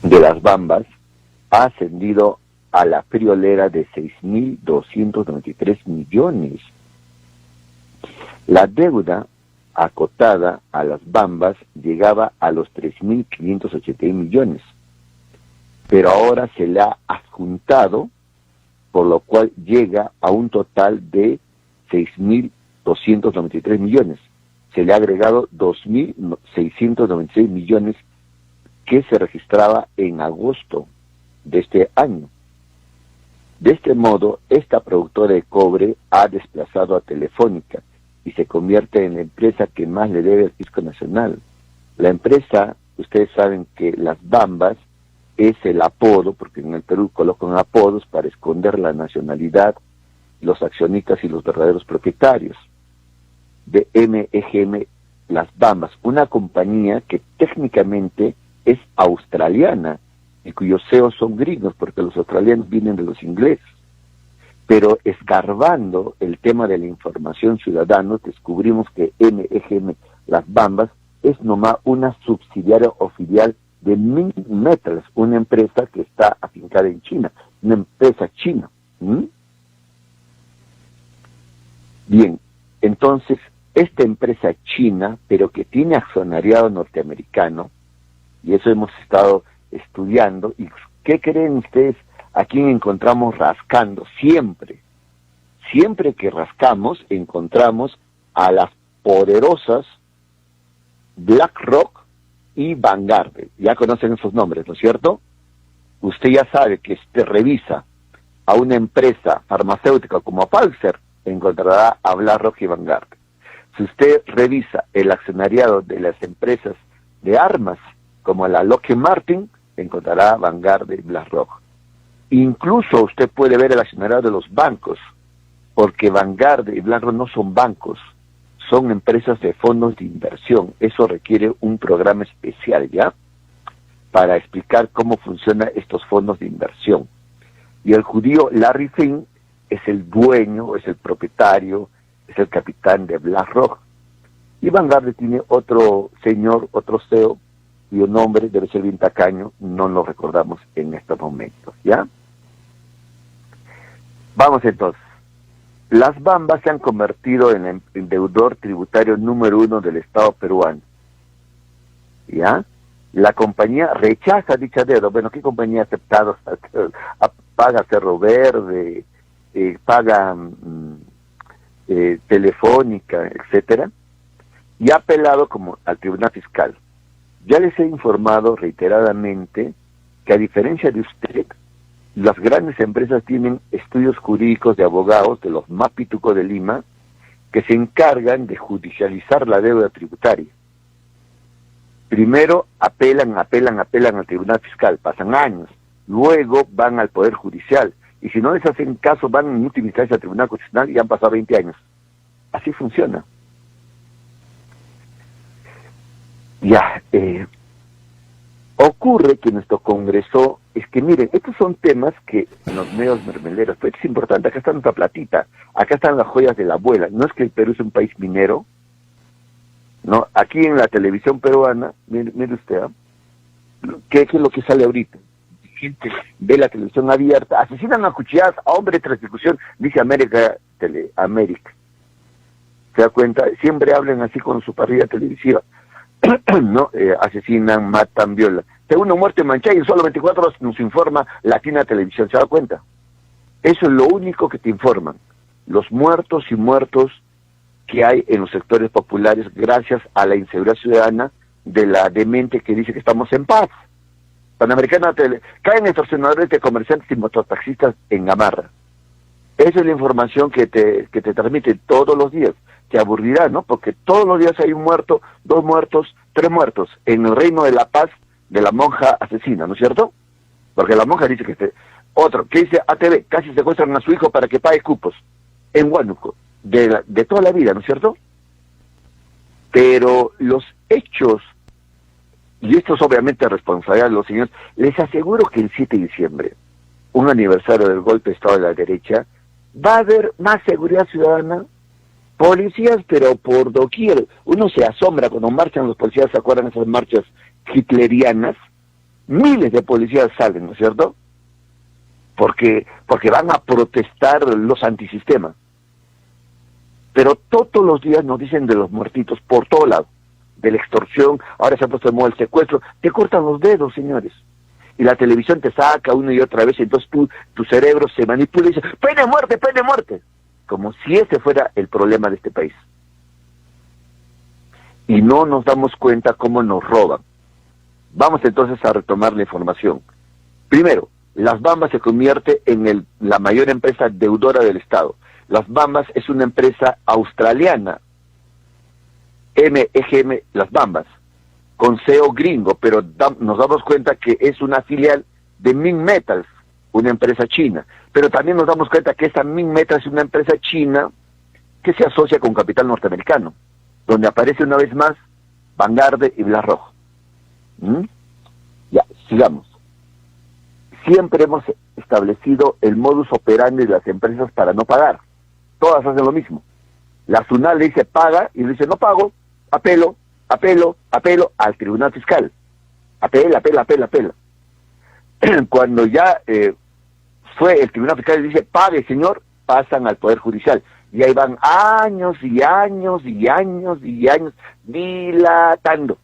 de las Bambas ha ascendido a la friolera de 6.293 millones. La deuda acotada a las Bambas llegaba a los 3.581 millones, pero ahora se le ha adjuntado, por lo cual llega a un total de 6.293 millones. Se le ha agregado 2.696 millones que se registraba en agosto de este año. De este modo, esta productora de cobre ha desplazado a Telefónica y se convierte en la empresa que más le debe al fisco nacional. La empresa, ustedes saben que las Bambas es el apodo, porque en el Perú colocan apodos para esconder la nacionalidad, los accionistas y los verdaderos propietarios de MEGM Las Bambas, una compañía que técnicamente es australiana y cuyos CEOs son gringos, porque los australianos vienen de los ingleses. Pero escarbando el tema de la información ciudadana, descubrimos que MEGM Las Bambas es nomás una subsidiaria o filial de Minmetals, una empresa que está afincada en China, una empresa china. Bien, entonces, esta empresa china, pero que tiene accionariado norteamericano, y eso hemos estado estudiando, ¿y qué creen ustedes? ¿A quién encontramos rascando? Siempre que rascamos, encontramos a las poderosas BlackRock y Vanguard. Ya conocen esos nombres, ¿no es cierto? Usted ya sabe que revisa a una empresa farmacéutica como Pfizer, encontrará a BlackRock y Vanguard. Si usted revisa el accionariado de las empresas de armas, como la Lockheed Martin, encontrará Vanguard y BlackRock. Incluso usted puede ver el accionariado de los bancos, porque Vanguard y BlackRock no son bancos, son empresas de fondos de inversión. Eso requiere un programa especial, ¿ya?, para explicar cómo funcionan estos fondos de inversión. Y el judío Larry Fink es el dueño, es el propietario, es el capitán de BlackRock. Y Vanguard tiene otro señor, otro CEO, cuyo nombre debe ser bien tacaño, no lo recordamos en estos momentos, ¿ya? Vamos entonces. Las Bambas se han convertido en el deudor tributario número 1 del Estado peruano, ¿ya? La compañía rechaza dicha deuda. Bueno, ¿qué compañía ha aceptado? Paga Cerro Verde, paga Telefónica, etcétera, y ha apelado como al Tribunal Fiscal. Ya les he informado reiteradamente que, a diferencia de usted, las grandes empresas tienen estudios jurídicos de abogados de los más pitucos de Lima que se encargan de judicializar la deuda tributaria. Primero apelan al Tribunal Fiscal, pasan años, luego van al Poder Judicial, y si no les hacen caso van en última instancia al Tribunal Constitucional y han pasado 20 años. Así funciona. Ya, ocurre que nuestro Congreso, es que miren, estos son temas que en los medios mermeleros, pues es importante, acá está nuestra platita, acá están las joyas de la abuela. No es que el Perú es un país minero, no, aquí en la televisión peruana, mire usted, ¿qué es lo que sale ahorita? Gente ve la televisión abierta, asesinan a cuchilladas a hombre tras ejecución, dice América. ¿Se da cuenta? Siempre hablan así con su parrilla televisiva. ¿No? Asesinan, matan, violan. Segunda muerte en Manchay, en solo 24 horas nos informa Latina Televisión. ¿Se da cuenta? Eso es lo único que te informan. Los muertos y muertos que hay en los sectores populares gracias a la inseguridad ciudadana de la demente que dice que estamos en paz. Panamericana caen extorsionadores de comerciantes y mototaxistas en Gamarra. Esa es la información que te transmiten todos los días. Te aburrirá, ¿no? Porque todos los días hay un muerto, 2 muertos, 3 muertos en el reino de la paz de la monja asesina, ¿no es cierto? Porque la monja dice que otro, que dice ATV, casi secuestran a su hijo para que pague cupos en Huánuco, de toda la vida, ¿no es cierto? Pero los hechos, y esto es obviamente responsabilidad de los señores, les aseguro que el 7 de diciembre, un aniversario del golpe de Estado de la derecha, va a haber más seguridad ciudadana, policías, pero por doquier. Uno se asombra cuando marchan los policías, ¿se acuerdan esas marchas hitlerianas? miles de policías salen, ¿no es cierto? Porque van a protestar los antisistemas. Pero todos los días nos dicen de los muertitos por todo lado, de la extorsión, ahora se ha puesto de moda el secuestro, te cortan los dedos, señores. Y la televisión te saca una y otra vez, y entonces tu cerebro se manipula y dice, pena de muerte, pena de muerte. Como si ese fuera el problema de este país. Y no nos damos cuenta cómo nos roban. Vamos entonces a retomar la información. Primero, Las Bambas se convierte en la mayor empresa deudora del Estado. Las Bambas es una empresa australiana, MEGM Las Bambas, con CEO gringo, pero nos damos cuenta que es una filial de Minmetals, una empresa china. Pero también nos damos cuenta que esta Minmetals es una empresa china que se asocia con capital norteamericano, donde aparece una vez más Vanguard y BlackRock. Ya, sigamos. Siempre hemos establecido el modus operandi de las empresas para no pagar. Todas hacen lo mismo. La SUNAT le dice paga y le dice no pago, apelo al Tribunal Fiscal. Apela. Cuando ya fue el Tribunal Fiscal y dice pague, señor, pasan al Poder Judicial. Y ahí van años dilatando.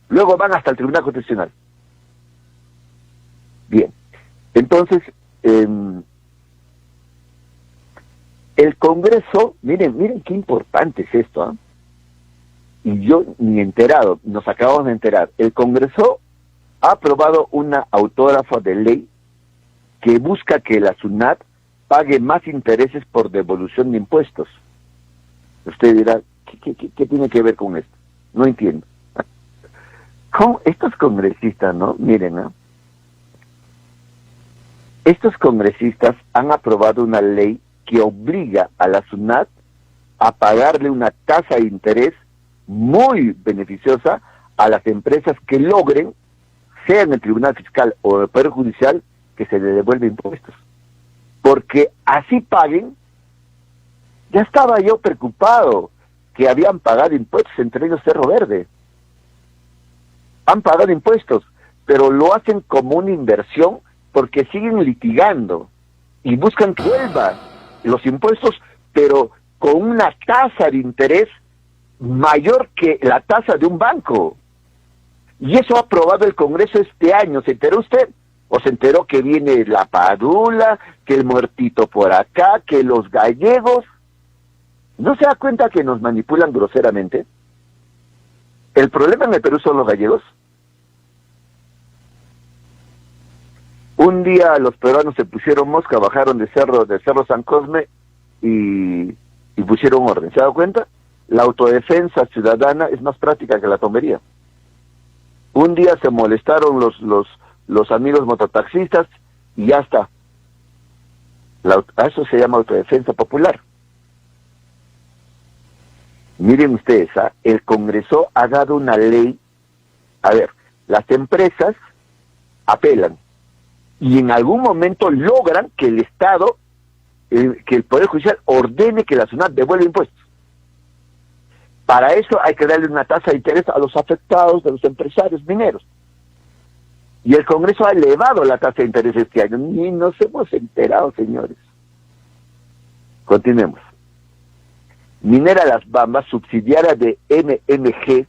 Luego van hasta el Tribunal Constitucional. Bien, entonces, el Congreso, miren qué importante es esto, ¿eh? Y yo ni enterado, nos acabamos de enterar, el Congreso ha aprobado una autógrafa de ley que busca que la SUNAT pague más intereses por devolución de impuestos. Usted dirá, ¿qué tiene que ver con esto? No entiendo. ¿Cómo? Estos congresistas, ¿no? Miren, ¿no? Estos congresistas han aprobado una ley que obliga a la SUNAT a pagarle una tasa de interés muy beneficiosa a las empresas que logren, sea en el Tribunal Fiscal o el Poder Judicial, que se le devuelva impuestos. Porque así paguen, ya estaba yo preocupado que habían pagado impuestos, entre ellos Cerro Verde. Han pagado impuestos, pero lo hacen como una inversión porque siguen litigando y buscan que vuelvan los impuestos, pero con una tasa de interés mayor que la tasa de un banco. Y eso ha aprobado el Congreso este año. ¿Se enteró usted? ¿O se enteró que viene la Padula, que el muertito por acá, que los gallegos? ¿No se da cuenta que nos manipulan groseramente? ¿El problema en el Perú son los gallegos? Un día los peruanos se pusieron mosca, bajaron de Cerro San Cosme y pusieron orden. ¿Se ha dado cuenta? La autodefensa ciudadana es más práctica que la tomería. Un día se molestaron los amigos mototaxistas y ya está. Eso se llama autodefensa popular. Miren ustedes, el Congreso ha dado una ley. A ver, las empresas apelan y en algún momento logran que el Estado, que el Poder Judicial ordene que la SUNAT devuelva impuestos. Para eso hay que darle una tasa de interés a los afectados, de los empresarios mineros. Y el Congreso ha elevado la tasa de interés este año. Ni nos hemos enterado, señores. Continuemos. Minera Las Bambas, subsidiaria de MMG,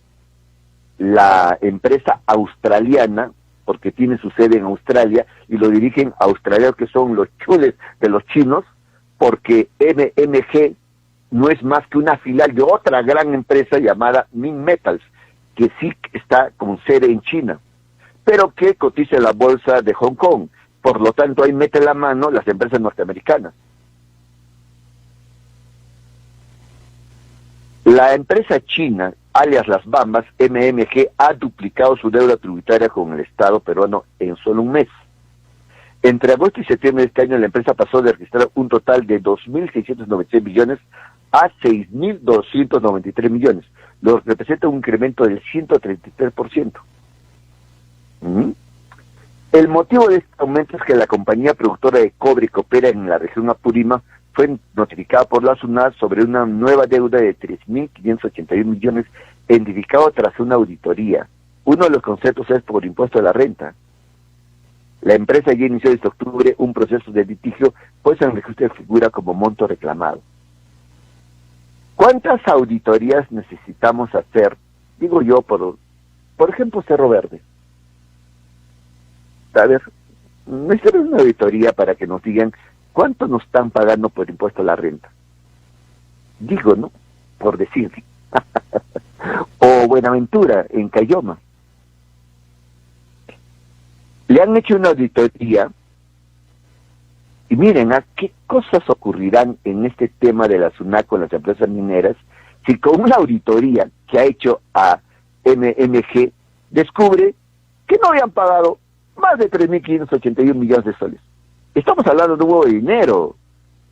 la empresa australiana, porque tiene su sede en Australia, y lo dirigen australianos que son los chules de los chinos, porque MMG no es más que una filial de otra gran empresa llamada Minmetals, que sí está con sede en China, pero que cotiza en la bolsa de Hong Kong. Por lo tanto, ahí mete la mano las empresas norteamericanas. La empresa china, alias Las Bambas, MMG, ha duplicado su deuda tributaria con el Estado peruano en solo un mes. Entre agosto y septiembre de este año, la empresa pasó de registrar un total de 2.696 millones a 6.293 millones, lo que representa un incremento del 133%. El motivo de este aumento es que la compañía productora de cobre que opera en la región Apurímac fue notificada por la SUNAT sobre una nueva deuda de 3.581 millones, identificado tras una auditoría. Uno de los conceptos es por impuesto a la renta. La empresa ya inició desde octubre un proceso de litigio, pues en el registro figura como monto reclamado. ¿Cuántas auditorías necesitamos hacer? Digo yo, por ejemplo, Cerro Verde. A ver, necesitamos una auditoría para que nos digan cuánto nos están pagando por impuesto a la renta. Digo, ¿no? Por decir. O Buenaventura, en Cayoma. Le han hecho una auditoría y miren a qué cosas ocurrirán en este tema de la SUNAT con las empresas mineras si con una auditoría que ha hecho a MMG descubre que no habían pagado más de 3.581 millones de soles. Estamos hablando de un huevo de dinero.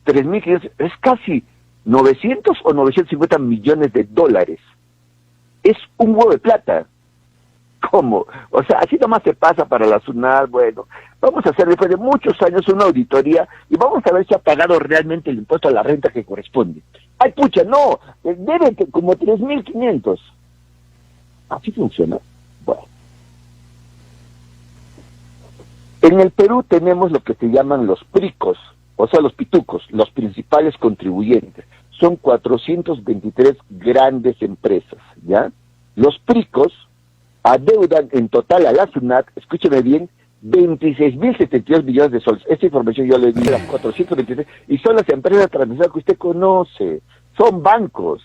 3.500, es casi 900 o 950 millones de dólares. Es un huevo de plata. ¿Cómo? O sea, así nomás se pasa para la SUNAT. Bueno, vamos a hacer después de muchos años una auditoría y vamos a ver si ha pagado realmente el impuesto a la renta que corresponde. ¡Ay, pucha, no! Deben como 3.500. Así funciona. Bueno. En el Perú tenemos lo que se llaman los PRICOS, o sea, los pitucos, los principales contribuyentes. Son 423 grandes empresas, ¿ya? Los PRICOS adeudan en total a la SUNAT, escúcheme bien, 26.072 millones de soles. Esta información yo le di a 423, y son las empresas transnacionales que usted conoce. Son bancos,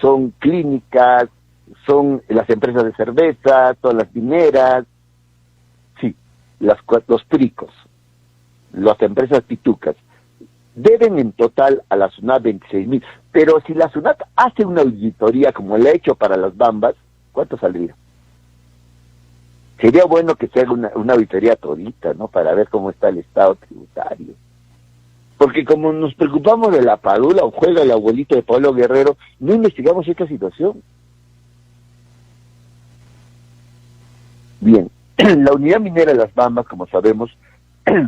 son clínicas, son las empresas de cerveza, son las mineras, sí, los PRICOS, las empresas pitucas. Deben en total a la SUNAT 26.000, pero si la SUNAT hace una auditoría como le ha hecho para las Bambas, ¿cuánto saldría? Sería bueno que se haga una auditoría todita, ¿no? Para ver cómo está el estado tributario. Porque como nos preocupamos de la Padula o juega el abuelito de Pablo Guerrero, no investigamos esta situación. Bien, la unidad minera de las Bambas, como sabemos,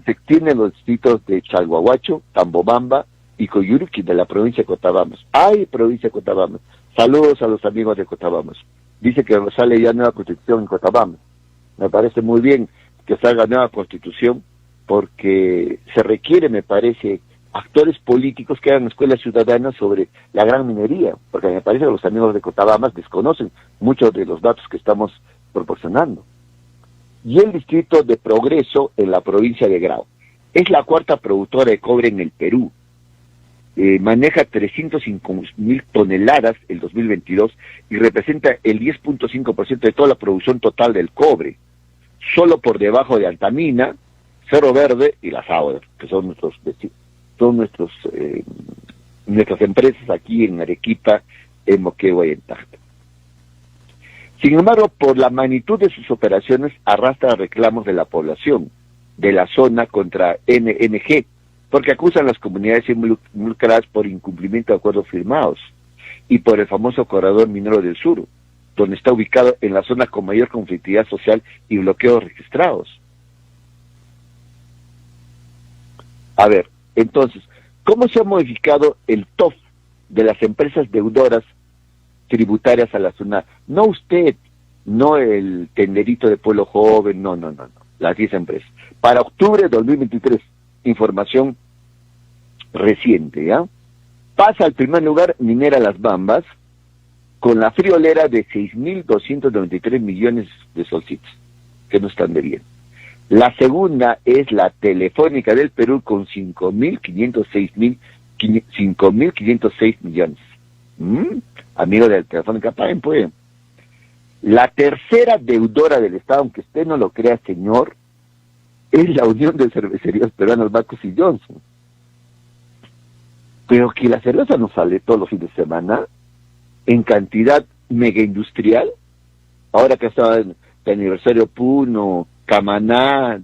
se extiende en los distritos de Chalhuahuacho, Tambobamba y Coyuriqui de la provincia de Cotabambas. ¡Ay, provincia de Cotabambas! Saludos a los amigos de Cotabambas. Dice que sale ya nueva constitución en Cotabambas. Me parece muy bien que salga nueva constitución porque se requiere, me parece, actores políticos que hagan escuelas ciudadanas sobre la gran minería, porque me parece que los amigos de Cotabambas desconocen muchos de los datos que estamos proporcionando. Y el distrito de Progreso en la provincia de Grau. Es la cuarta productora de cobre en el Perú. Maneja 305.000 toneladas el 2022 y representa el 10.5% de toda la producción total del cobre, solo por debajo de Altamina, Cerro Verde y la Sauer, que son nuestras empresas aquí en Arequipa, en Moquegua y en Tacna. Sin embargo, por la magnitud de sus operaciones, arrastra reclamos de la población de la zona contra NMG, porque acusan a las comunidades involucradas por incumplimiento de acuerdos firmados y por el famoso corredor minero del sur, donde está ubicado en la zona con mayor conflictividad social y bloqueos registrados. A ver, entonces, ¿cómo se ha modificado el TOF de las empresas deudoras tributarias a la SUNAT? No usted, no el tenderito de Pueblo Joven, no, las 10 empresas. Para octubre de 2023, información reciente, ¿ya? Pasa al primer lugar Minera Las Bambas, con la friolera de 6.293 millones de solcitos, que no están de bien. La segunda es la Telefónica del Perú, con 5.506 millones. Amigo de la Telefónica, paguen, pues. La tercera deudora del Estado, aunque usted no lo crea, señor, es la Unión de Cervecerías Peruanas, Bacus y Johnson. Pero que la cerveza no sale todos los fines de semana, en cantidad mega industrial. Ahora que estaba en el aniversario Puno, Camaná,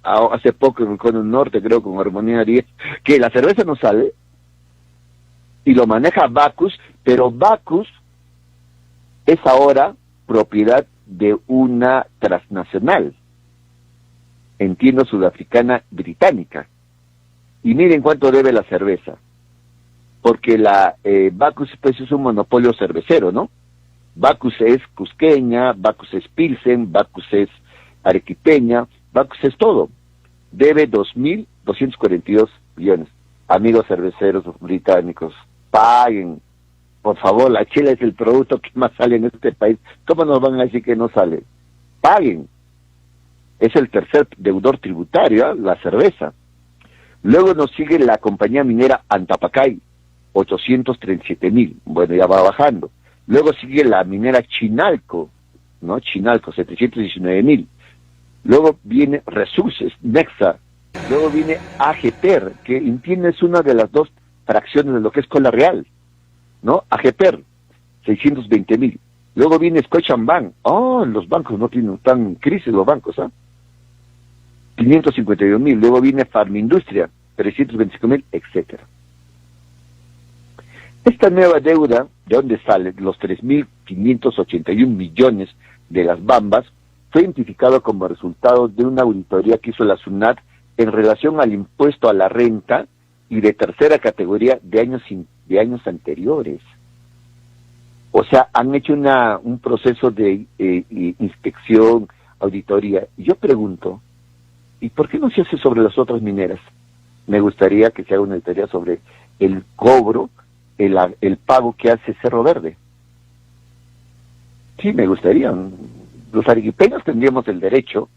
hace poco en el Cono Norte, creo, con Armonía 10, que la cerveza no sale, y lo maneja Bacus, pero Bacus es ahora propiedad de una transnacional, entiendo, sudafricana británica. Y miren cuánto debe la cerveza, porque la Bacus pues, es un monopolio cervecero, ¿no? Bacus es cusqueña, Bacus es Pilsen, Bacus es arequipeña, bancos es todo. Debe 2.242 millones. Amigos cerveceros británicos, paguen. Por favor, la chela es el producto que más sale en este país. ¿Cómo nos van a decir que no sale? Paguen. Es el tercer deudor tributario, ¿eh? La cerveza. Luego nos sigue la compañía minera Antapacay, 837.000. Bueno, ya va bajando. Luego sigue la minera Chinalco, ¿no? Chinalco, 719.000. Luego viene Resources, Nexa. Luego viene AGPER, que entiende es una de las dos fracciones de lo que es Cola Real, ¿no? AGPER, 620.000. Luego viene Scotiabank. Oh, los bancos no tienen tan crisis los bancos, ¿ah? 552.000. Luego viene Farmindustria, 325.000, etcétera. Esta nueva deuda, ¿de dónde sale? Los 3.581 millones de las bambas, fue identificado como resultado de una auditoría que hizo la SUNAT en relación al impuesto a la renta y de tercera categoría de años anteriores. O sea, han hecho un proceso de inspección, auditoría. Y yo pregunto, ¿y por qué no se hace sobre las otras mineras? Me gustaría que se haga una auditoría sobre el cobro, el pago que hace Cerro Verde. Sí, me gustaría. Los arequipeños tendríamos el derecho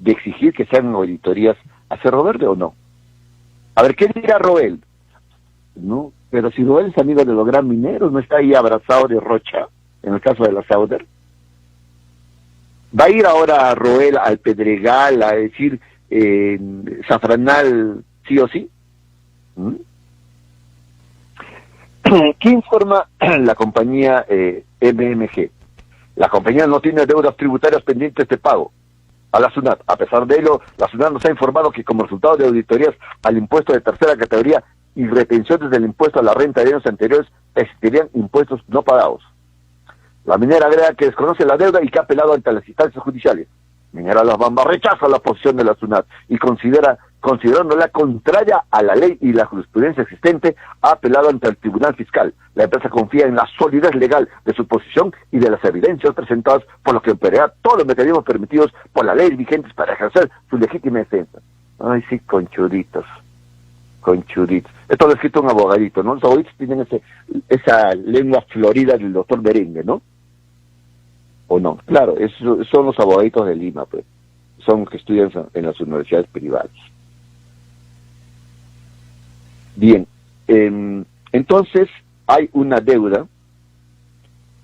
de exigir que se hagan auditorías a Cerro Verde o no. A ver, ¿qué dirá Roel? No, pero si Roel es amigo de los gran mineros, ¿no está ahí abrazado de Rocha, en el caso de la Sauder? ¿Va a ir ahora a Roel al Pedregal a decir Zafranal sí o sí? ¿Mm? ¿Qué informa la compañía MMG? La compañía no tiene deudas tributarias pendientes de pago a la SUNAT. A pesar de ello, la SUNAT nos ha informado que como resultado de auditorías al impuesto de tercera categoría y retenciones del impuesto a la renta de años anteriores, existirían impuestos no pagados. La minera agrega que desconoce la deuda y que ha apelado ante las instancias judiciales. Minera Las Bambas rechaza la posición de la SUNAT y considerándola contraria a la ley y la jurisprudencia existente, ha apelado ante el Tribunal Fiscal. La empresa confía en la solidez legal de su posición y de las evidencias presentadas, por lo que empleará todos los mecanismos permitidos por la ley vigentes para ejercer su legítima defensa. Ay, sí, conchuditos. Esto lo ha escrito un abogadito, ¿no? Los abogaditos tienen esa lengua florida del doctor Berengue, ¿no? ¿O no? Claro, son los abogaditos de Lima, pues. Son los que estudian en las universidades privadas. Bien, entonces hay una deuda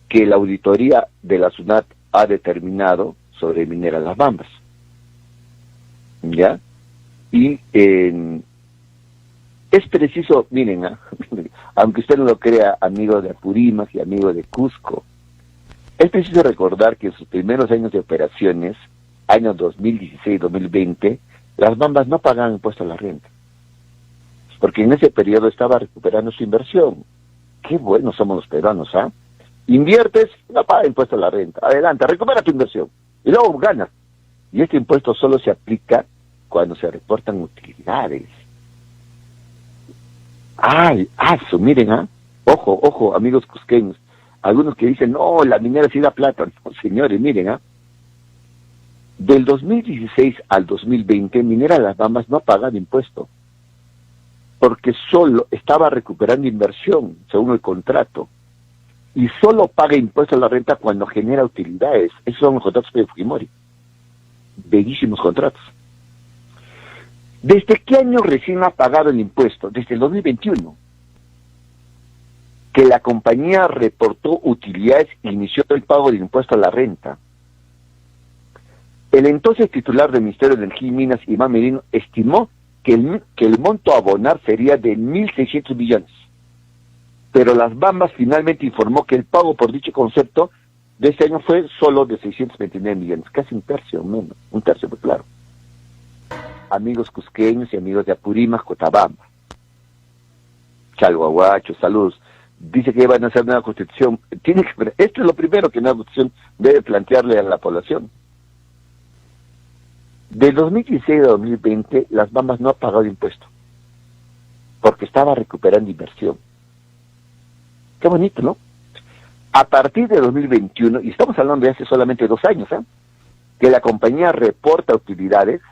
que la auditoría de la SUNAT ha determinado sobre Minera Las Bambas. ¿Ya? Y es preciso, miren, aunque usted no lo crea, amigo de Apurímac y amigo de Cusco, es preciso recordar que en sus primeros años de operaciones, años 2016-2020, las bambas no pagaban impuesto a la renta, porque en ese periodo estaba recuperando su inversión. Qué buenos somos los peruanos, ¿ah? Inviertes, no paga impuesto a la renta. Adelante, recupera tu inversión. Y luego ganas. Y este impuesto solo se aplica cuando se reportan utilidades. ¡Ay, eso! Miren, ¿ah? Ojo, amigos cusqueños. Algunos que dicen, no, la minera sí da plata. No, señores, miren, ¿ah? Del 2016 al 2020, Minera Las Bambas no ha pagado impuesto, porque solo estaba recuperando inversión, según el contrato, y solo paga impuesto a la renta cuando genera utilidades. Esos son los contratos de Fujimori. Bellísimos contratos. ¿Desde qué año recién ha pagado el impuesto? Desde el 2021. Que la compañía reportó utilidades e inició el pago del impuesto a la renta. El entonces titular del Ministerio de Energía y Minas, Iván Merino, estimó que el monto a abonar sería de 1.600 millones. Pero Las Bambas finalmente informó que el pago por dicho concepto de este año fue solo de 629 millones, casi un tercio menos, pues claro. Amigos cusqueños y amigos de Apurímac, Cotabamba, Chalhuahuacho, saludos. Dice que van a hacer una constitución. Esto es lo primero que una constitución debe plantearle a la población. Del 2016 a 2020, Las Bambas no ha pagado impuesto, porque estaba recuperando inversión. Qué bonito, ¿no? A partir de 2021, y estamos hablando de hace solamente 2 años, que la compañía reporta utilidades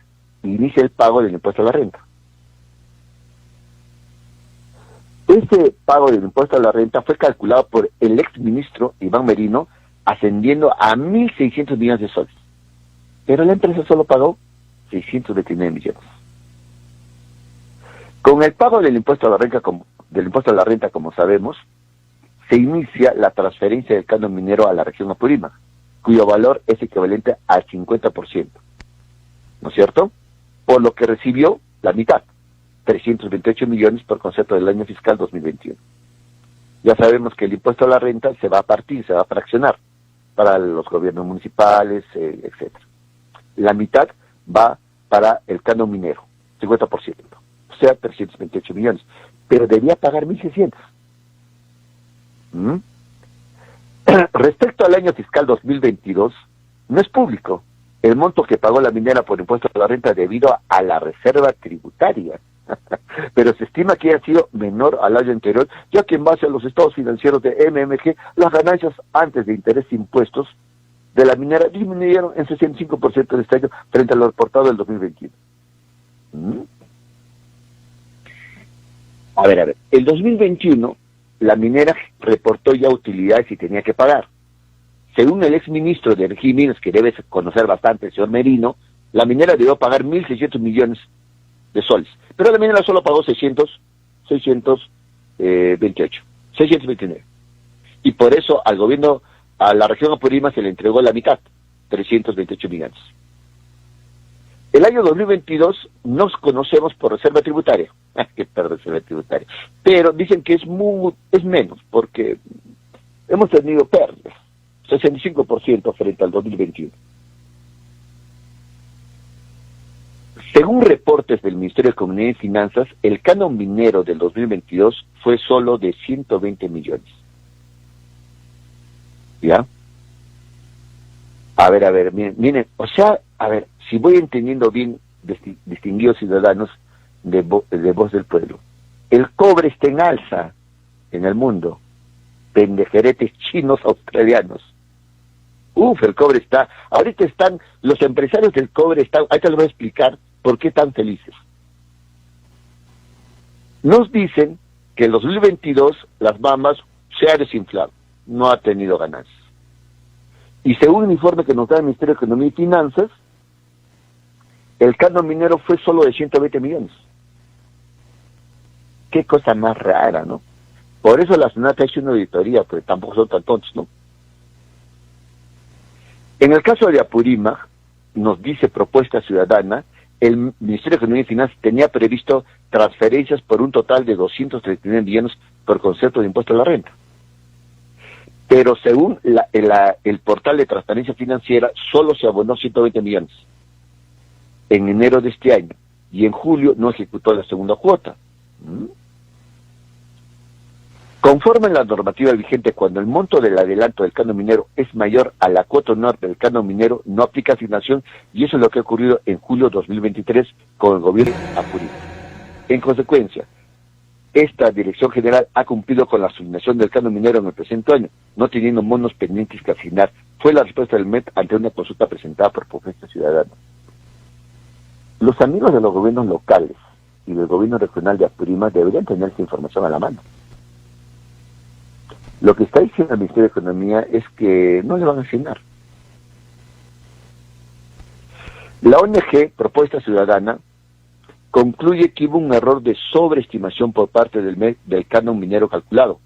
e inicia el pago del impuesto a la renta. Ese pago del impuesto a la renta fue calculado por el exministro Iván Merino, ascendiendo a 1.600 millones de soles. Pero la empresa solo pagó 629 millones. Con el pago del impuesto a la renta, como sabemos, se inicia la transferencia del canon minero a la región Apurímac, cuyo valor es equivalente al 50%, ¿no es cierto? Por lo que recibió la mitad, 328 millones por concepto del año fiscal 2021. Ya sabemos que el impuesto a la renta se va a partir, se va a fraccionar para los gobiernos municipales, etcétera. La mitad va para el canon minero, 50%, o sea, 328 millones, pero debía pagar 1.600. Respecto al año fiscal 2022, no es público el monto que pagó la minera por impuesto a la renta debido a la reserva tributaria, pero se estima que haya sido menor al año anterior, ya que en base a los estados financieros de MMG, las ganancias antes de interés e impuestos de la minera disminuyeron en 65% de este año frente a lo reportado del 2021. A ver, el 2021 la minera reportó ya utilidades y tenía que pagar. Según el exministro de Energía y Minas, que debes conocer bastante, el señor Merino, la minera debió pagar 1.600 millones de soles, pero la minera solo pagó 629. Y por eso al gobierno, a la región Apurímac se le entregó la mitad, 328 millones. El año 2022 nos conocemos por reserva tributaria. ¿Qué reserva tributaria? Pero dicen que es menos, porque hemos tenido pérdidas, 65% frente al 2021. Según reportes del Ministerio de Economía y Finanzas, el canon minero del 2022 fue solo de 120 millones. ¿Ya? A ver, miren, o sea, a ver, si voy entendiendo bien, distinguidos ciudadanos de Voz del Pueblo, el cobre está en alza en el mundo, pendejeretes chinos, australianos. El cobre está, ahorita están, los empresarios del cobre ahorita les voy a explicar por qué están felices. Nos dicen que en 2022 las mamas se ha desinflado, no ha tenido ganancias. Y según un informe que nos da el Ministerio de Economía y Finanzas, el canon minero fue solo de 120 millones. Qué cosa más rara, ¿no? Por eso la SUNAT ha hecho una auditoría, porque tampoco son tan tontos, ¿no? En el caso de Apurímac, nos dice Propuesta Ciudadana, el Ministerio de Economía y Finanzas tenía previsto transferencias por un total de 239 millones por concepto de impuesto a la renta. Pero según el portal de transparencia financiera, solo se abonó 120 millones en enero de este año, y en julio no ejecutó la segunda cuota. Conforme a la normativa vigente, cuando el monto del adelanto del canon minero es mayor a la cuota honor del canon minero, no aplica asignación, y eso es lo que ha ocurrido en julio de 2023 con el gobierno de Apurímac. En consecuencia, esta Dirección General ha cumplido con la asignación del canon minero en el presente año, no teniendo monos pendientes que asignar. Fue la respuesta del MET ante una consulta presentada por Propuesta Ciudadana. Los amigos de los gobiernos locales y del gobierno regional de Apurímac deberían tener esa información a la mano. Lo que está diciendo el Ministerio de Economía es que no le van a asignar. La ONG Propuesta Ciudadana concluye que hubo un error de sobreestimación por parte del MET del canon minero calculado,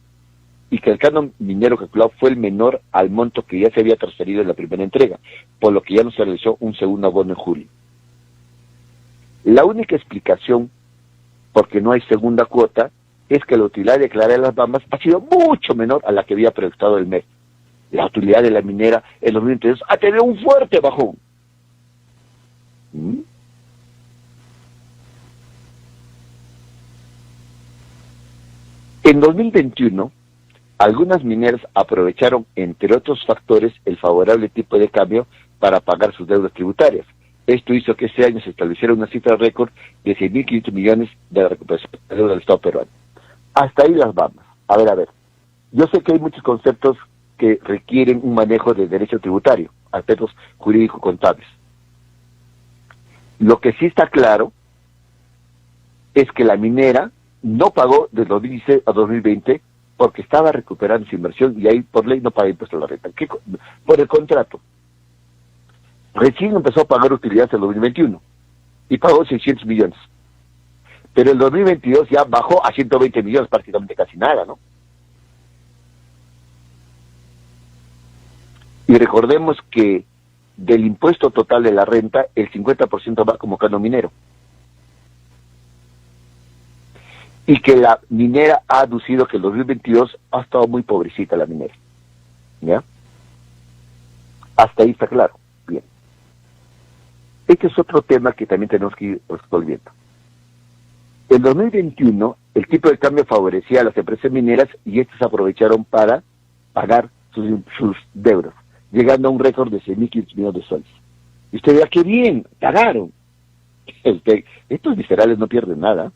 y que el canon minero calculado fue el menor al monto que ya se había transferido en la primera entrega, por lo que ya no se realizó un segundo abono en julio. La única explicación por qué no hay segunda cuota es que la utilidad declarada de las Bambas ha sido mucho menor a la que había proyectado el MET. La utilidad de la minera en 2022 ha tenido un fuerte bajón. En 2021, algunas mineras aprovecharon, entre otros factores, el favorable tipo de cambio para pagar sus deudas tributarias. Esto hizo que este año se estableciera una cifra récord de 6.500 millones de la recuperación de deuda del Estado peruano. Hasta ahí las vamos. A ver. Yo sé que hay muchos conceptos que requieren un manejo de derecho tributario. aspectos jurídicos contables. Lo que sí está claro es que la minera no pagó de 2016 a 2020 porque estaba recuperando su inversión y ahí por ley no paga impuesto a la renta. Por el contrato. Recién empezó a pagar utilidades en 2021 y pagó 600 millones. Pero el 2022 ya bajó a 120 millones, prácticamente casi nada, ¿no? Y recordemos que del impuesto total de la renta, el 50% va como canon minero. Y que la minera ha aducido que el 2022 ha estado muy pobrecita la minera. ¿Ya? Hasta ahí está claro. Bien. Este es otro tema que también tenemos que ir resolviendo. En 2021, el tipo de cambio favorecía a las empresas mineras y estas aprovecharon para pagar sus deudas, llegando a un récord de 6.500 millones de soles. Y usted vea qué bien, pagaron. Estos viscerales no pierden nada.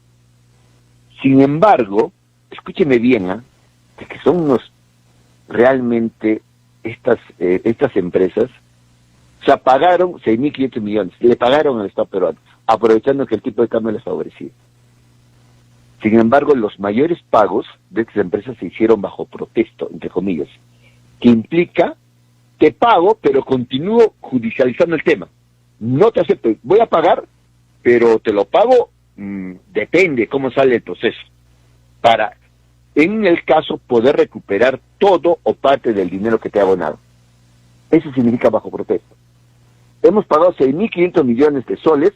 Sin embargo, escúcheme bien, de que son unos realmente estas empresas, o sea, pagaron 6.500 millones, le pagaron al Estado peruano, aprovechando que el tipo de cambio les favorecía. Sin embargo, los mayores pagos de estas empresas se hicieron bajo protesto, entre comillas, que implica, te pago, pero continúo judicializando el tema. No te acepto, voy a pagar, pero te lo pago, depende cómo sale el proceso, para, en el caso, poder recuperar todo o parte del dinero que te ha abonado. Eso significa bajo protesto. Hemos pagado 6.500 millones de soles,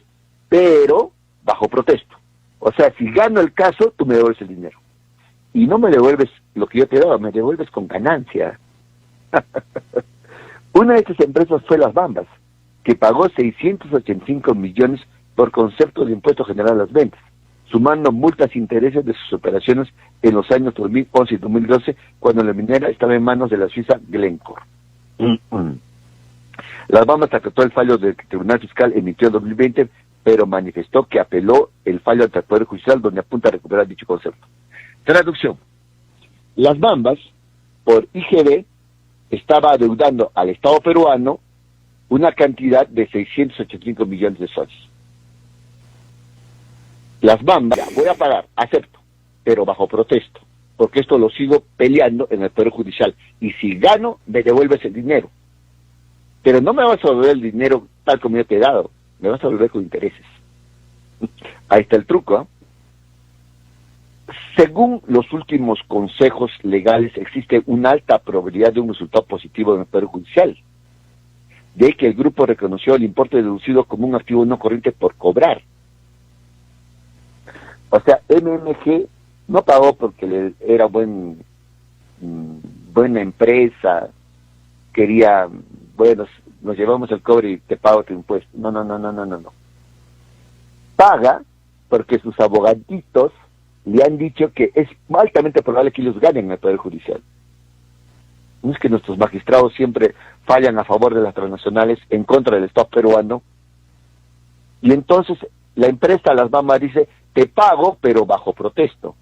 pero bajo protesto. O sea, si gano el caso, tú me devuelves el dinero. Y no me devuelves lo que yo te daba, me devuelves con ganancia. Una de estas empresas fue Las Bambas, que pagó 685 millones por concepto de impuesto general a las ventas, sumando multas e intereses de sus operaciones en los años 2011 y 2012, cuando la minera estaba en manos de la suiza Glencore. Las Bambas acató el fallo del Tribunal Fiscal emitió en 2020, pero manifestó que apeló el fallo ante el Poder Judicial, donde apunta a recuperar dicho concepto. Traducción. Las Bambas, por IGB, estaba adeudando al Estado peruano una cantidad de 685 millones de soles. Las Bambas, voy a pagar, acepto, pero bajo protesto, porque esto lo sigo peleando en el Poder Judicial, y si gano, me devuelves el dinero. Pero no me vas a devolver el dinero tal como yo te he dado, me vas a devolver con intereses. Ahí está el truco, ¿eh? Según los últimos consejos legales, existe una alta probabilidad de un resultado positivo en el Poder Judicial, de que el grupo reconoció el importe deducido como un activo no corriente por cobrar. O sea, MMG no pagó porque era buena empresa, quería, bueno, nos llevamos el cobre y te pago tu impuesto. No. Paga porque sus abogaditos le han dicho que es altamente probable que ellos ganen en el Poder Judicial. No es que nuestros magistrados siempre fallan a favor de las transnacionales en contra del Estado peruano. Y entonces la empresa Las Bambas dice, te pago pero bajo protesto,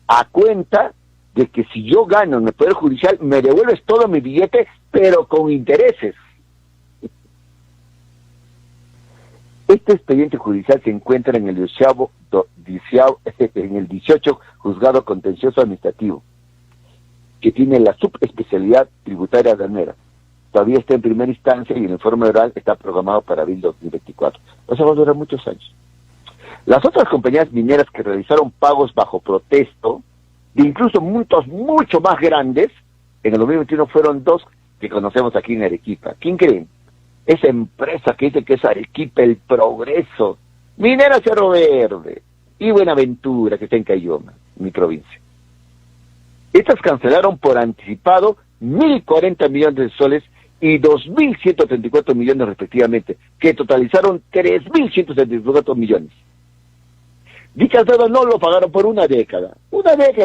a cuenta de que si yo gano en el Poder Judicial me devuelves todo mi billete pero con intereses. Este expediente judicial se encuentra en el 18 Juzgado Contencioso Administrativo, que tiene la subespecialidad tributaria aduanera. Todavía está en primera instancia y el informe oral está programado para abril 2024. O sea, va a durar muchos años. Las otras compañías mineras que realizaron pagos bajo protesto, de incluso montos mucho más grandes, en el 2021 fueron dos que conocemos aquí en Arequipa. ¿Quién creen? Esa empresa que dice que es Arequipa el Progreso, Minera Cerro Verde y Buenaventura, que está en Cayoma, mi provincia. Estas cancelaron por anticipado 1.040 millones de soles y 2.134 millones respectivamente, que totalizaron 3.174 millones. Dichas deudas no lo pagaron por una década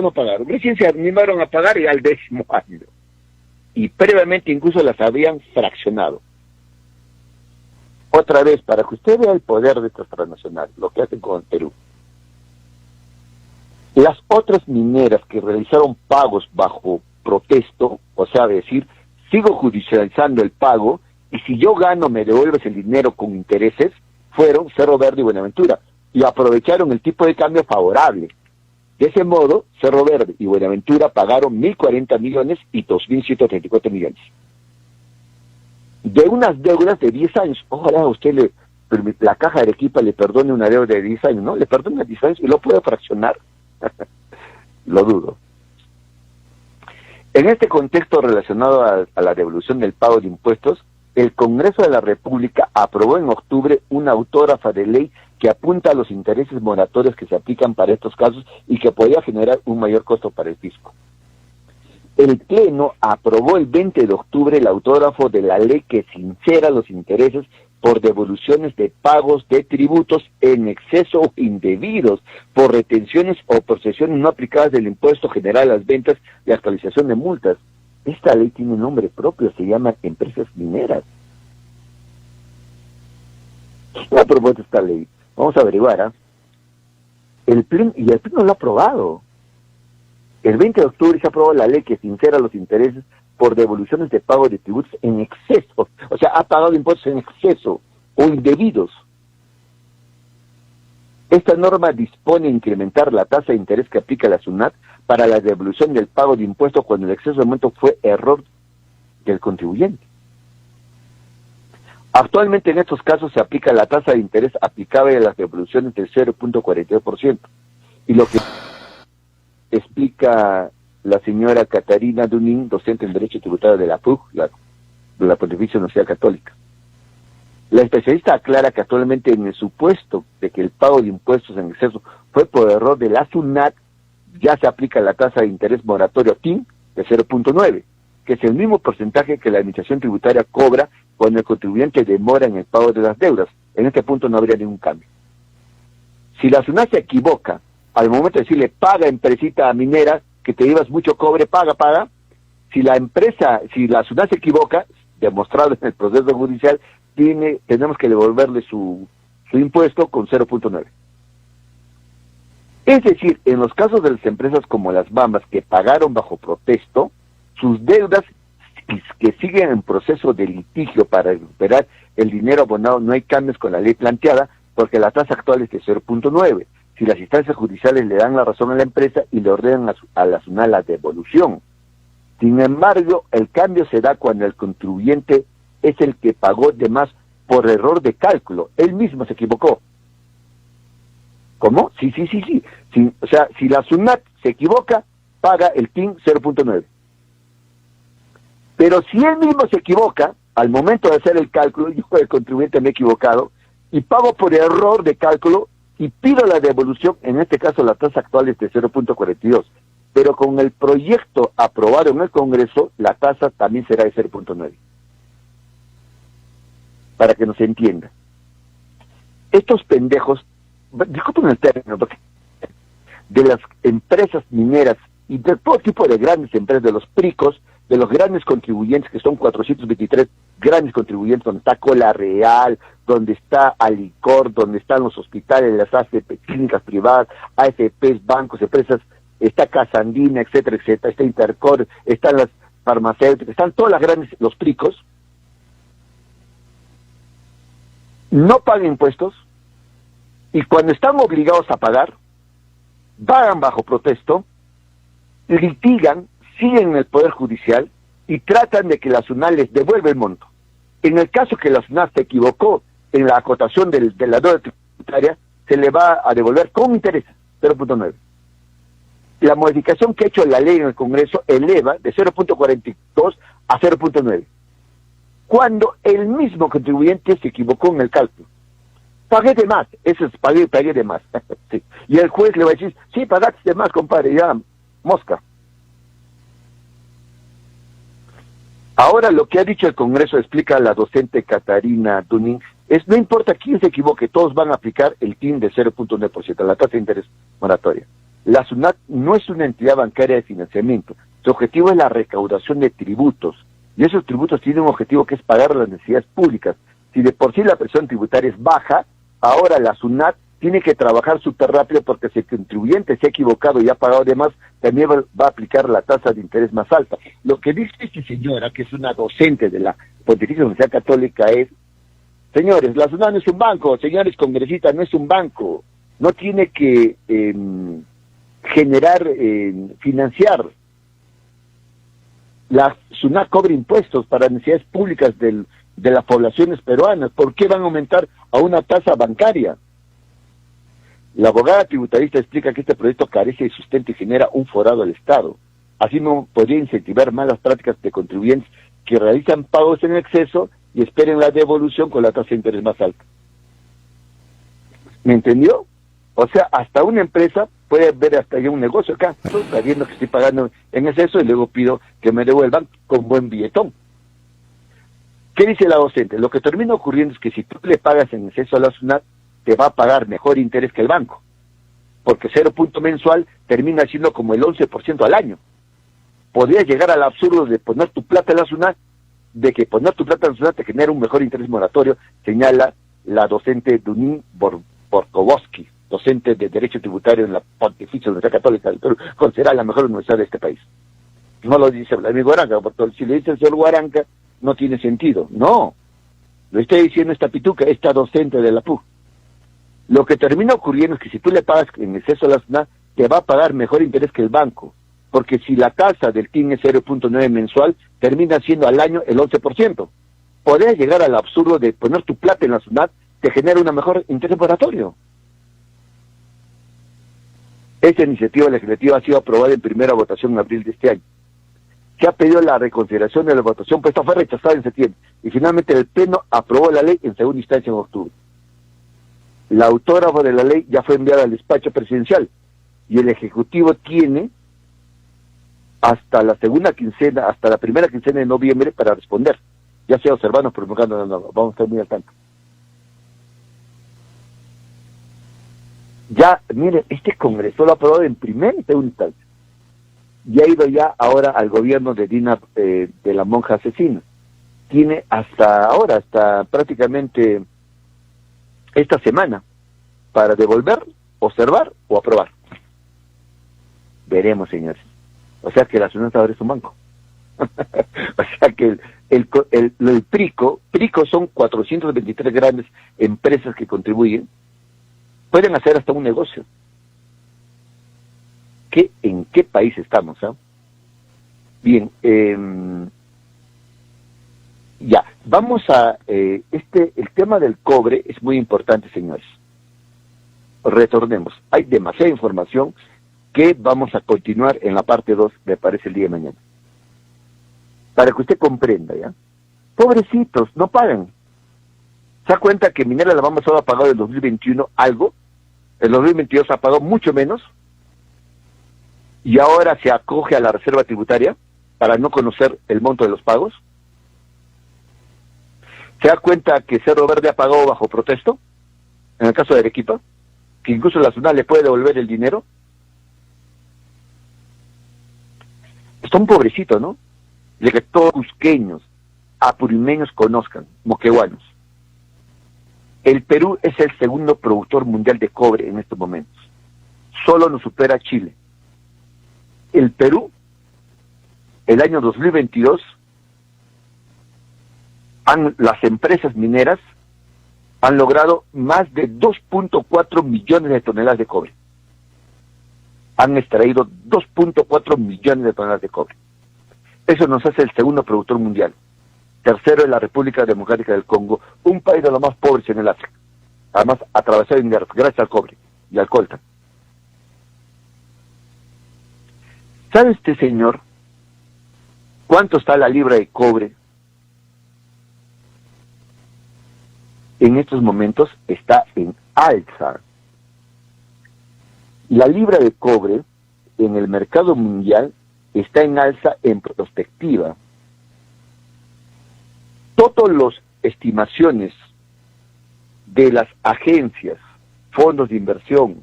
no pagaron, recién se animaron a pagar y al 10º año. Y previamente incluso las habían fraccionado. Otra vez, para que usted vea el poder de estas transnacionales, lo que hacen con el Perú. Las otras mineras que realizaron pagos bajo protesto, o sea, decir, sigo judicializando el pago, y si yo gano me devuelves el dinero con intereses, fueron Cerro Verde y Buenaventura, y aprovecharon el tipo de cambio favorable. De ese modo, Cerro Verde y Buenaventura pagaron 1.040 millones y 2.134 millones. De unas deudas de 10 años, ojalá a usted la Caja de Arequipa le perdone una deuda de 10 años, ¿no? Le perdona 10 años y lo puede fraccionar. Lo dudo. En este contexto relacionado a la devolución del pago de impuestos, el Congreso de la República aprobó en octubre una autógrafa de ley que apunta a los intereses moratorios que se aplican para estos casos y que podría generar un mayor costo para el fisco. El Pleno aprobó el 20 de octubre el autógrafo de la ley que sincera los intereses por devoluciones de pagos de tributos en exceso o indebidos, por retenciones o procesiones no aplicadas del impuesto general a las ventas y actualización de multas. Esta ley tiene un nombre propio, se llama Empresas Mineras. ¿Quién ha propuesto esta ley? Vamos a averiguar, ¿ah? El Pleno lo ha aprobado. El 20 de octubre se aprobó la ley que sincera los intereses por devoluciones de pago de tributos en exceso, o sea, ha pagado impuestos en exceso o indebidos. Esta norma dispone incrementar la tasa de interés que aplica la SUNAT para la devolución del pago de impuestos cuando el exceso de monto fue error del contribuyente. Actualmente en estos casos se aplica la tasa de interés aplicable a las devoluciones del 0.42%, y lo que explica la señora Catarina Dunin, docente en Derecho Tributario de la PUC, de la Pontificia Universidad Católica. La especialista aclara que actualmente en el supuesto de que el pago de impuestos en exceso fue por error de la SUNAT, ya se aplica la tasa de interés moratorio TIN de 0.9, que es el mismo porcentaje que la Administración Tributaria cobra cuando el contribuyente demora en el pago de las deudas. En este punto no habría ningún cambio. Si la SUNAT se equivoca, al momento de decirle, paga empresita minera, que te llevas mucho cobre, paga, si la SUNAT se equivoca, demostrado en el proceso judicial, tenemos que devolverle su impuesto con 0.9. Es decir, en los casos de las empresas como las Bambas que pagaron bajo protesto, sus deudas que siguen en proceso de litigio para recuperar el dinero abonado, no hay cambios con la ley planteada, porque la tasa actual es de 0.9. Si las instancias judiciales le dan la razón a la empresa y le ordenan a la SUNAT la devolución. Sin embargo, el cambio se da cuando el contribuyente es el que pagó de más por error de cálculo. Él mismo se equivocó. ¿Cómo? Sí. O sea, si la SUNAT se equivoca, paga el TIN 0.9. Pero si él mismo se equivoca, al momento de hacer el cálculo, yo el contribuyente me he equivocado, y pago por error de cálculo, y pido la devolución, en este caso la tasa actual es de 0.42, pero con el proyecto aprobado en el Congreso, la tasa también será de 0.9. Para que nos entienda. Estos pendejos, disculpen el término, porque de las empresas mineras y de todo tipo de grandes empresas, de los pricos, de los grandes contribuyentes, que son 423 grandes contribuyentes, donde está Cola Real, donde está Alicor, donde están los hospitales, las AFP, clínicas privadas, AFPs, bancos, empresas, está Casandina, etcétera, está Intercor, están las farmacéuticas, están todas las grandes, los pricos, no pagan impuestos, y cuando están obligados a pagar, pagan bajo protesto, litigan, siguen en el Poder Judicial y tratan de que la SUNAT les devuelva el monto. En el caso que la SUNAT se equivocó en la acotación de la deuda tributaria, se le va a devolver con interés 0.9. La modificación que ha hecho la ley en el Congreso eleva de 0.42 a 0.9. Cuando el mismo contribuyente se equivocó en el cálculo. Pagué de más, eso es pagué de más. Sí. Y el juez le va a decir, sí, pagaste de más, compadre, ya, mosca. Ahora lo que ha dicho el Congreso, explica la docente Catarina Dunin, es no importa quién se equivoque, todos van a aplicar el TIN de 0.9%, la tasa de interés moratoria. La SUNAT no es una entidad bancaria de financiamiento, su objetivo es la recaudación de tributos, y esos tributos tienen un objetivo que es pagar las necesidades públicas. Si de por sí la presión tributaria es baja, ahora la SUNAT tiene que trabajar súper rápido porque si el contribuyente se ha equivocado y ha pagado de más, también va a aplicar la tasa de interés más alta. Lo que dice esta señora, que es una docente de la Pontificia Universidad Católica, es: señores, la SUNAT no es un banco, señores congresistas, no es un banco, no tiene que financiar. La SUNAT cobra impuestos para necesidades públicas de las poblaciones peruanas. ¿Por qué van a aumentar a una tasa bancaria? La abogada tributarista explica que este proyecto carece de sustento y genera un forado al Estado. Así no podría incentivar malas prácticas de contribuyentes que realizan pagos en exceso y esperen la devolución con la tasa de interés más alta. ¿Me entendió? O sea, hasta una empresa puede ver hasta ya un negocio acá, sabiendo que estoy pagando en exceso y luego pido que me devuelvan con buen billetón. ¿Qué dice la docente? Lo que termina ocurriendo es que si tú le pagas en exceso a la SUNAT, te va a pagar mejor interés que el banco, porque 0 punto mensual termina siendo como el 11% al año. Podrías llegar al absurdo de poner tu plata en la SUNAT, de que poner tu plata en la SUNAT te genera un mejor interés moratorio, señala la docente Dunin Borkowski, docente de Derecho Tributario en la Pontificia Universidad Católica del Perú, considerada la mejor universidad de este país. No lo dice Vladimir Guaranca, porque si le dice el señor Guaranca, no tiene sentido. No, lo está diciendo esta pituca, esta docente de la PUC. Lo que termina ocurriendo es que si tú le pagas en exceso a la SUNAT, te va a pagar mejor interés que el banco, porque si la tasa del TIN es 0.9 mensual, termina siendo al año el 11%. Podrías llegar al absurdo de poner tu plata en la SUNAT, te genera una mejor interés moratorio. Esta iniciativa legislativa ha sido aprobada en primera votación en abril de este año. Se ha pedido la reconsideración de la votación, pues esta fue rechazada en septiembre, y finalmente el Pleno aprobó la ley en segunda instancia en octubre. La autógrafa de la ley ya fue enviada al despacho presidencial, y el Ejecutivo tiene hasta la primera quincena de noviembre para responder, ya sea observando o promulgando, vamos a estar muy al tanto. Ya, mire, este Congreso lo ha aprobado en primera y segunda instancia. Y ha ido ya ahora al gobierno de Dina, de la monja asesina. Tiene hasta ahora, hasta prácticamente esta semana, para devolver, observar o aprobar. Veremos, señores. O sea que la SUNAT ahora es un banco. O sea que el PRICO son 423 grandes empresas que contribuyen, pueden hacer hasta un negocio. ¿En qué país estamos? Bien, ya, vamos a... el tema del cobre es muy importante, señores. Retornemos. Hay demasiada información que vamos a continuar en la parte 2, me parece, el día de mañana. Para que usted comprenda, ¿ya? Pobrecitos, no pagan. ¿Se da cuenta que Minera La Bamba solo ha pagado en 2021 algo? En 2022 ha pagado mucho menos, y ahora se acoge a la reserva tributaria para no conocer el monto de los pagos. Se da cuenta que Cerro Verde ha pagado bajo protesto, en el caso de Arequipa, que incluso la SUNAT le puede devolver el dinero. Está un pobrecito, ¿no? De que todos cusqueños, apurimeños conozcan, moqueguanos. El Perú es el segundo productor mundial de cobre en estos momentos. Solo nos supera Chile. El Perú, el año 2022, las empresas mineras han logrado más de 2.4 millones de toneladas de cobre. Han extraído 2.4 millones de toneladas de cobre. Eso nos hace el segundo productor mundial. Tercero es la República Democrática del Congo, un país de los más pobres en el África. Además, atravesado en guerra, gracias al cobre y al coltan. ¿Sabe este señor cuánto está la libra de cobre? En estos momentos está en alza. La libra de cobre en el mercado mundial está en alza en prospectiva. Todas las estimaciones de las agencias, fondos de inversión,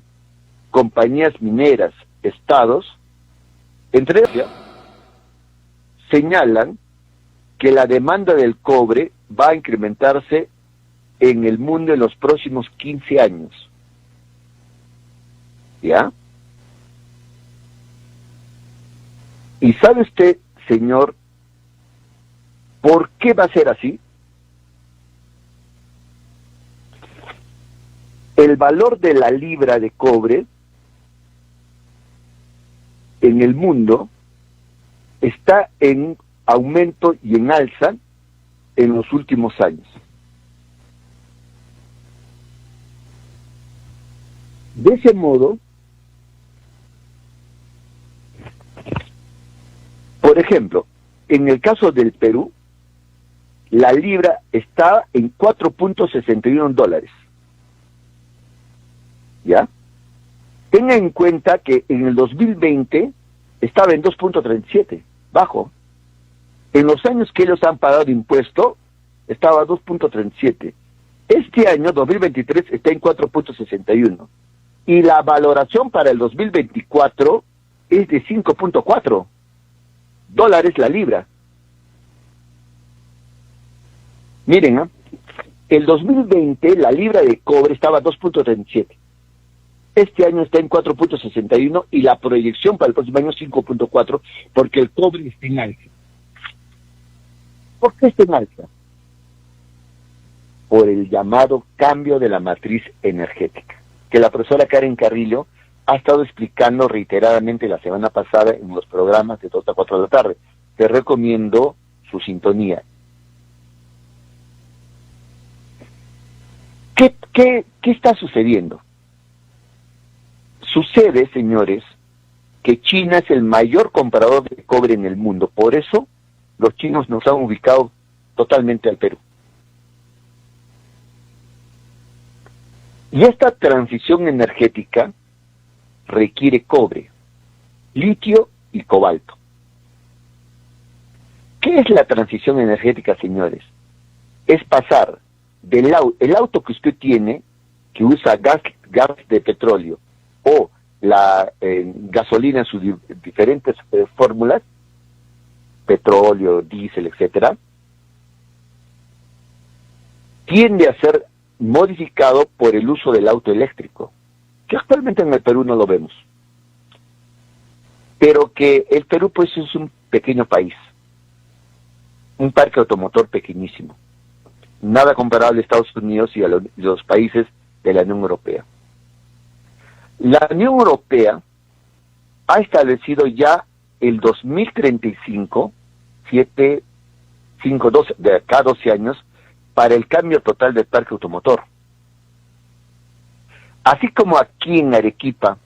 compañías mineras, estados, entre ellas, señalan que la demanda del cobre va a incrementarse en el mundo en los próximos 15 años. ¿Ya? ¿Y sabe usted, señor, por qué va a ser así? El valor de la libra de cobre en el mundo está en aumento y en alza en los últimos años. De ese modo, por ejemplo, en el caso del Perú, la libra está en $4.61. ¿Ya? Tenga en cuenta que en el 2020 estaba en 2.37, bajo. En los años que ellos han pagado de impuesto, estaba a 2.37. Este año, 2023, está en 4.61. Y la valoración para el 2024 es de $5.4 la libra. Miren, el 2020 la libra de cobre estaba a 2.37. Este año está en 4.61 y la proyección para el próximo año es 5.4 porque el cobre está en alza. ¿Por qué está en alza? Por el llamado cambio de la matriz energética, que la profesora Karen Carrillo ha estado explicando reiteradamente la semana pasada en los programas de 2 a 4 de la tarde. Te recomiendo su sintonía. ¿Qué está sucediendo? Sucede, señores, que China es el mayor comprador de cobre en el mundo. Por eso los chinos nos han ubicado totalmente al Perú. Y esta transición energética requiere cobre, litio y cobalto. ¿Qué es la transición energética, señores? Es pasar del el auto que usted tiene, que usa gas de petróleo, o la gasolina en sus diferentes fórmulas, petróleo, diésel, etcétera, tiende a ser modificado por el uso del auto eléctrico, que actualmente en el Perú no lo vemos. Pero que el Perú pues es un pequeño país, un parque automotor pequeñísimo, nada comparable a Estados Unidos y a los países de la Unión Europea. La Unión Europea ha establecido ya el 2035, 12, de cada 12 años, para el cambio total del parque automotor. Así como aquí en Arequipa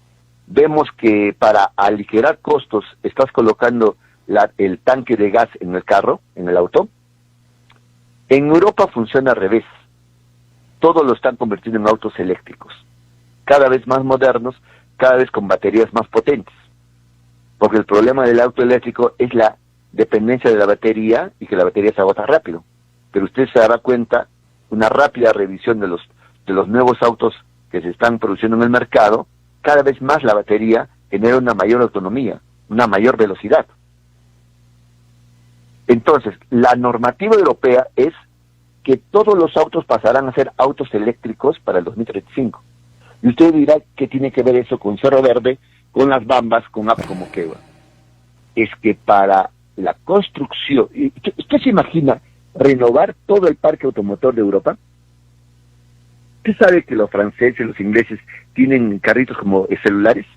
vemos que para aligerar costos estás colocando el tanque de gas en el carro, en el auto, en Europa funciona al revés. Todo lo están convirtiendo en autos eléctricos, cada vez más modernos, cada vez con baterías más potentes. Porque el problema del auto eléctrico es la dependencia de la batería y que la batería se agota rápido. Pero usted se dará cuenta, una rápida revisión de los nuevos autos que se están produciendo en el mercado, cada vez más la batería genera una mayor autonomía, una mayor velocidad. Entonces, la normativa europea es que todos los autos pasarán a ser autos eléctricos para el 2035. Y usted dirá, ¿qué tiene que ver eso con Cerro Verde, con las Bambas, con Apco Moquegua? Es que para la construcción, ¿usted se imagina renovar todo el parque automotor de Europa? ¿Usted sabe que los franceses, los ingleses tienen carritos como celulares?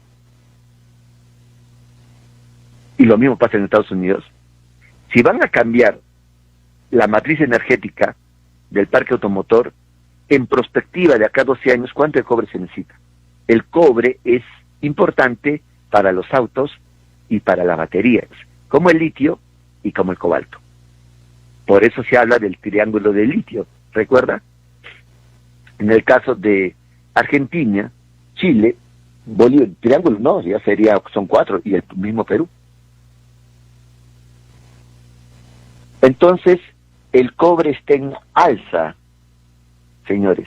Y lo mismo pasa en Estados Unidos. Si van a cambiar la matriz energética del parque automotor, en perspectiva de acá a 12 años, ¿cuánto de cobre se necesita? El cobre es importante para los autos y para las baterías, como el litio y como el cobalto. Por eso se habla del triángulo de litio, ¿recuerda? En el caso de Argentina, Chile, Bolivia, triángulo no, ya son 4, y el mismo Perú. Entonces, el cobre está en alza, señores.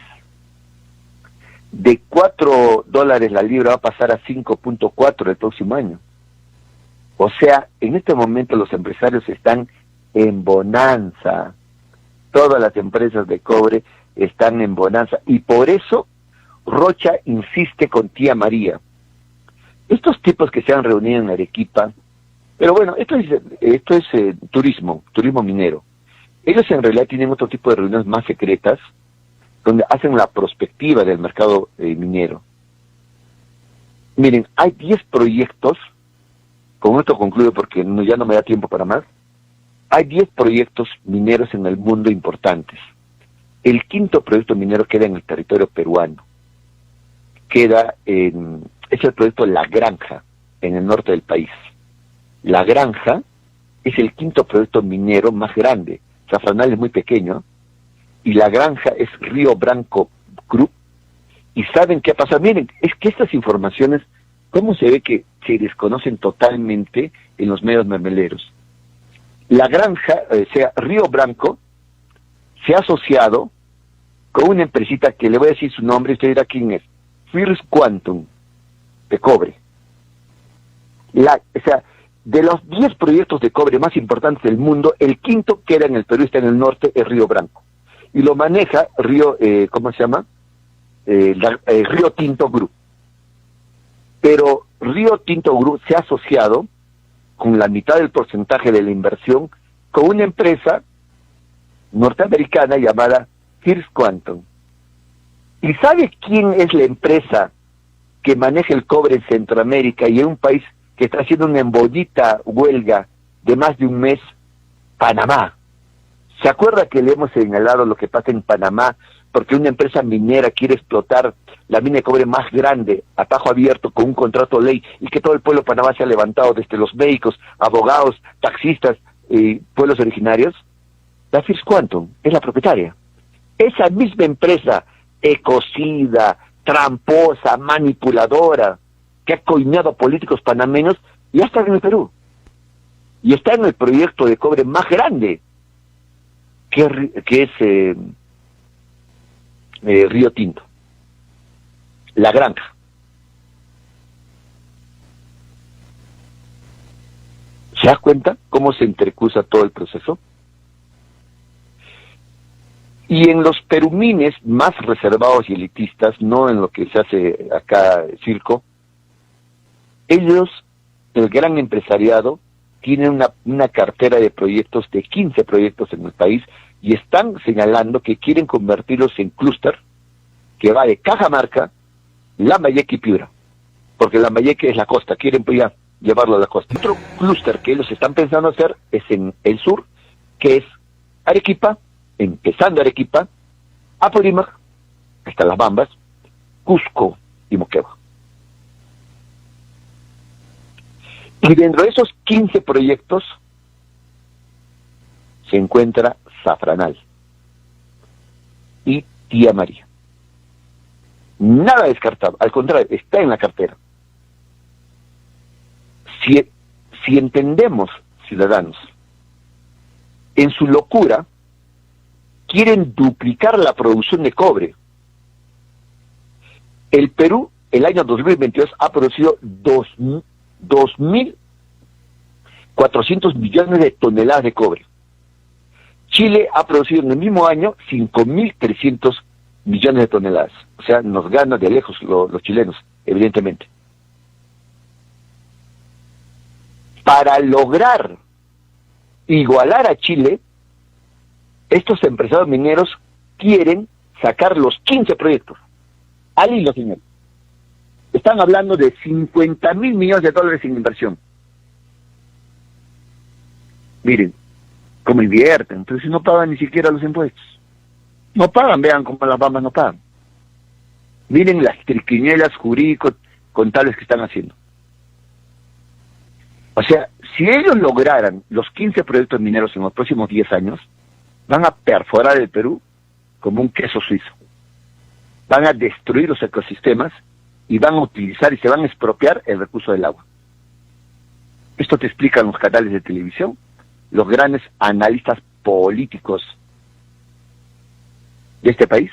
De $4 la libra va a pasar a 5.4 el próximo año. O sea, en este momento los empresarios están en bonanza. Todas las empresas de cobre están en bonanza. Y por eso Rocha insiste con tía María. Estos tipos que se han reunido en Arequipa, pero bueno, esto es turismo minero. Ellos en realidad tienen otro tipo de reuniones más secretas, donde hacen la prospectiva del mercado minero. Miren, hay 10 proyectos, con esto concluyo porque ya no me da tiempo para más. Hay 10 proyectos mineros en el mundo importantes. El quinto proyecto minero queda en el territorio peruano. Es el proyecto La Granja, en el norte del país. La Granja es el quinto proyecto minero más grande. Zafranal es muy pequeño, y La Granja es Río Branco Group. ¿Y saben qué pasa? Miren, es que estas informaciones, ¿cómo se ve que se desconocen totalmente en los medios mermeleros? La Granja, Río Branco, se ha asociado con una empresita que le voy a decir su nombre, usted dirá quién es, First Quantum, de cobre. De los 10 proyectos de cobre más importantes del mundo, el quinto queda en el Perú, está en el norte, es Río Branco. Y lo maneja Río Tinto Group. Pero Río Tinto Group se ha asociado con la mitad del porcentaje de la inversión con una empresa norteamericana llamada First Quantum. ¿Y sabe quién es la empresa que maneja el cobre en Centroamérica y en un país que está haciendo una embollita huelga de más de un mes? Panamá. ¿Se acuerda que le hemos señalado lo que pasa en Panamá? Porque una empresa minera quiere explotar la mina de cobre más grande a tajo abierto con un contrato ley, y que todo el pueblo de Panamá se ha levantado, desde los médicos, abogados, taxistas y pueblos originarios. La First Quantum es la propietaria. Esa misma empresa ecocida, tramposa, manipuladora, que ha coimeado a políticos panameños, ya está en el Perú. Y está en el proyecto de cobre más grande, que es Río Tinto. La Granja. ¿Se da cuenta cómo se entrecruza todo el proceso? Y en los perumines más reservados y elitistas, no en lo que se hace acá circo, ellos, el gran empresariado, tienen una cartera de proyectos, de 15 proyectos en el país, y están señalando que quieren convertirlos en clúster, que va de Cajamarca, Lambayeque y Piura, porque Lambayeque es la costa, quieren pues ya llevarlo a la costa. Otro clúster que ellos están pensando hacer es en el sur, que es Arequipa, empezando Arequipa, Apurímac, hasta Las Bambas, Cusco y Moquegua. Y dentro de esos 15 proyectos se encuentra Zafranal y Tía María. Nada descartado, al contrario, está en la cartera. Si entendemos, ciudadanos, en su locura, quieren duplicar la producción de cobre. El Perú, el año 2022, ha producido 2.400 millones de toneladas de cobre. Chile ha producido en el mismo año 5.300 millones de toneladas. O sea, nos ganan de lejos los chilenos, evidentemente. Para lograr igualar a Chile, estos empresarios mineros quieren sacar los 15 proyectos. Al hilo, señor. Están hablando de 50.000 millones de dólares en inversión. Miren, cómo invierten, pero si no pagan ni siquiera los impuestos. No pagan, vean cómo las Bambas no pagan. Miren las triquiñuelas jurídicos contables que están haciendo. O sea, si ellos lograran los 15 proyectos mineros en los próximos 10 años, van a perforar el Perú como un queso suizo. Van a destruir los ecosistemas y van a utilizar y se van a expropiar el recurso del agua. Esto te explican los canales de televisión, los grandes analistas políticos de este país.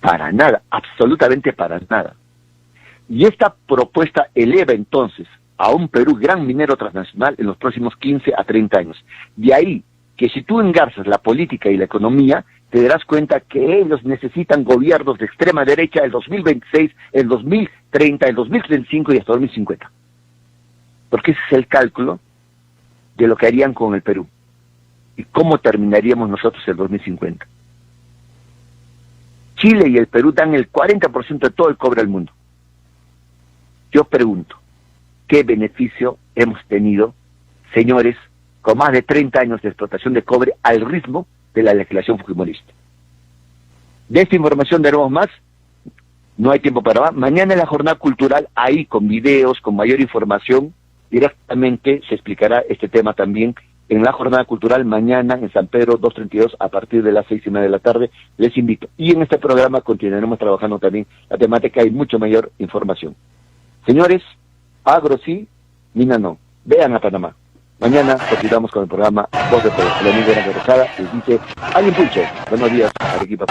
Para nada, absolutamente para nada. Y esta propuesta eleva entonces a un Perú gran minero transnacional en los próximos 15 a 30 años. De ahí que si tú engarzas la política y la economía, te darás cuenta que ellos necesitan gobiernos de extrema derecha el 2026, el 2030, el 2035 y hasta 2050. Porque ese es el cálculo de lo que harían con el Perú. ¿Y cómo terminaríamos nosotros el 2050? Chile y el Perú dan el 40% de todo el cobre al mundo. Yo pregunto, ¿qué beneficio hemos tenido, señores, con más de 30 años de explotación de cobre al ritmo de la legislación fujimorista? De esta información daremos más, no hay tiempo para más. Mañana en la jornada cultural, ahí con videos, con mayor información, directamente se explicará este tema también en la jornada cultural mañana en San Pedro 232 a partir de las 6:30 de la tarde. Les invito. Y en este programa continuaremos trabajando también la temática y mucho mayor información. Señores, agro sí, mina no. Vean a Panamá. Mañana continuamos con el programa Voz de Todos. El amigo Era Rosada les dice al impulso. Buenos días, Arequipa.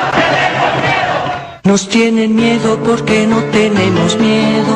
Nos tienen miedo porque no tenemos miedo.